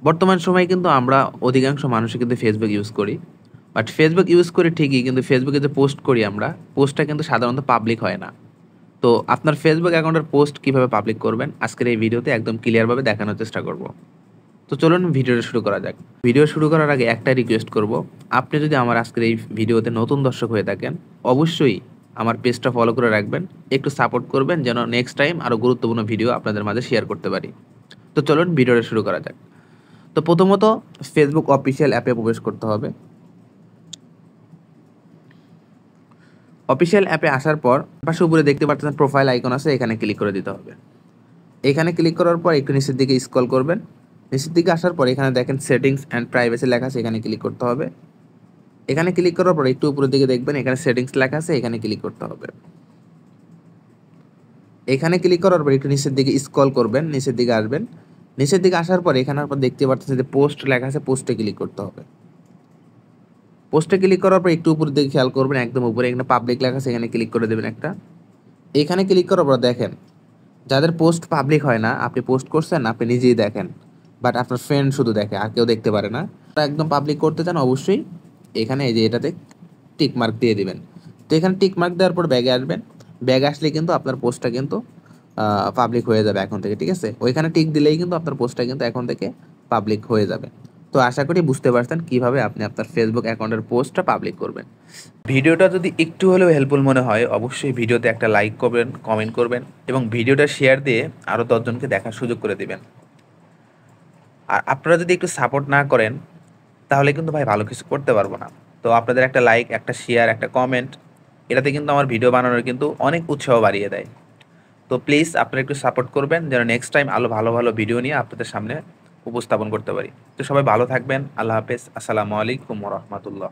বর্তমান সময়ে কিন্তু আমরা অধিকাংশ মানুষই কিন্তু ফেসবুক ইউজ করি। বাট ফেসবুক ইউজ করি ঠিকই, কিন্তু ফেসবুকে যে পোস্ট করি আমরা, পোস্টটা কিন্তু সাধারণত পাবলিক হয় না। তো আপনার ফেসবুক অ্যাকাউন্টের পোস্ট কিভাবে পাবলিক করবেন আজকের এই ভিডিওতে একদম ক্লিয়ারভাবে দেখানোর চেষ্টা করব। তো চলুন ভিডিওটা শুরু করা যাক। ভিডিও শুরু করার আগে একটা রিকোয়েস্ট করব, আপনি যদি আমার আজকের এই ভিডিওতে নতুন দর্শক হয়ে থাকেন, অবশ্যই আমার পেজটা ফলো করে রাখবেন, একটু সাপোর্ট করবেন যেন নেক্সট টাইম আরও গুরুত্বপূর্ণ ভিডিও আপনাদের মাঝে শেয়ার করতে পারি। তো চলুন ভিডিওটা শুরু করা যাক। তো প্রথমত ফেসবুক অফিসিয়াল অ্যাপে প্রবেশ করতে হবে। অফিসিয়াল অ্যাপে আসার পর পাশে উপরে দেখতে পাচ্ছেন প্রোফাইল আইকন আছে, এখানে ক্লিক করে দিতে হবে। এখানে ক্লিক করার পর একটু নিচের দিকে স্ক্রল করবেন। নিচের দিকে আসার পর এখানে দেখেন সেটিংস অ্যান্ড প্রাইভেসি লেখা আছে, এখানে ক্লিক করতে হবে। এখানে ক্লিক করার পর একটু উপরের দিকে দেখবেন এখানে সেটিংস লেখা আছে, এখানে ক্লিক করতে হবে। এখানে ক্লিক করার পর একটু নিচের দিকে স্ক্রল করবেন, নিচের দিকে আসবেন। নিচের দিকে আসার পর এখানে আপনার দেখতে পাচ্ছেন যে পোস্ট লেখা আছে, পোস্টে ক্লিক করতে হবে। পোস্টে ক্লিক করার পর একটু উপরের দিকে খেয়াল করবেন, একদম উপরে এখানে পাবলিক লেখা আছে, এখানে ক্লিক করে দেবেন একটা। এখানে ক্লিক করার পর দেখেন যাদের পোস্ট পাবলিক হয় না, আপনি পোস্ট করছেন আপনি নিজেই দেখেন, বাট আপনার ফ্রেন্ড শুধু দেখে, আর কেউ দেখতে পারে না। একদম পাবলিক করতে চান অবশ্যই এখানে এই যে এটাতে টিক মার্ক দিয়ে দিবেন। তো এখানে টিক মার্ক দেওয়ার পর ব্যাগে আসবেন। ব্যাগে আসলে কিন্তু আপনার পোস্টটা কিন্তু পাবলিক হয়ে যাবে এখন থেকে, ঠিক আছে? ওইখানে টিক দিলেই কিন্তু আপনার পোস্টটা কিন্তু এখন থেকে পাবলিক হয়ে যাবে। তো আশা করি বুঝতে পারছেন কিভাবে আপনি আপনার ফেসবুক অ্যাকাউন্টের পোস্টটা পাবলিক করবেন। ভিডিওটা যদি একটু হলেও হেল্পফুল মনে হয় অবশ্যই ভিডিওতে একটা লাইক করবেন, কমেন্ট করবেন এবং ভিডিওটা শেয়ার দিয়ে আরও 10 জনকে দেখার সুযোগ করে দিবেন। আর আপনারা যদি একটু সাপোর্ট না করেন তাহলে কিন্তু ভাই ভালো কিছু করতে পারবো না। তো আপনাদের একটা লাইক, একটা শেয়ার, একটা কমেন্ট, এটাতে কিন্তু আমার ভিডিও বানানোর কিন্তু অনেক উৎসাহ বাড়িয়ে দেয়। তো প্লিজ আপনারা একটু সাপোর্ট করবেন যেন নেক্সট টাইম আরও ভালো ভালো ভিডিও নিয়ে আপনাদের সামনে উপস্থাপন করতে পারি। তো সবাই ভালো থাকবেন। আল্লাহ হাফেজ। আসসালামু আলাইকুম ওয়া রাহমাতুল্লাহ।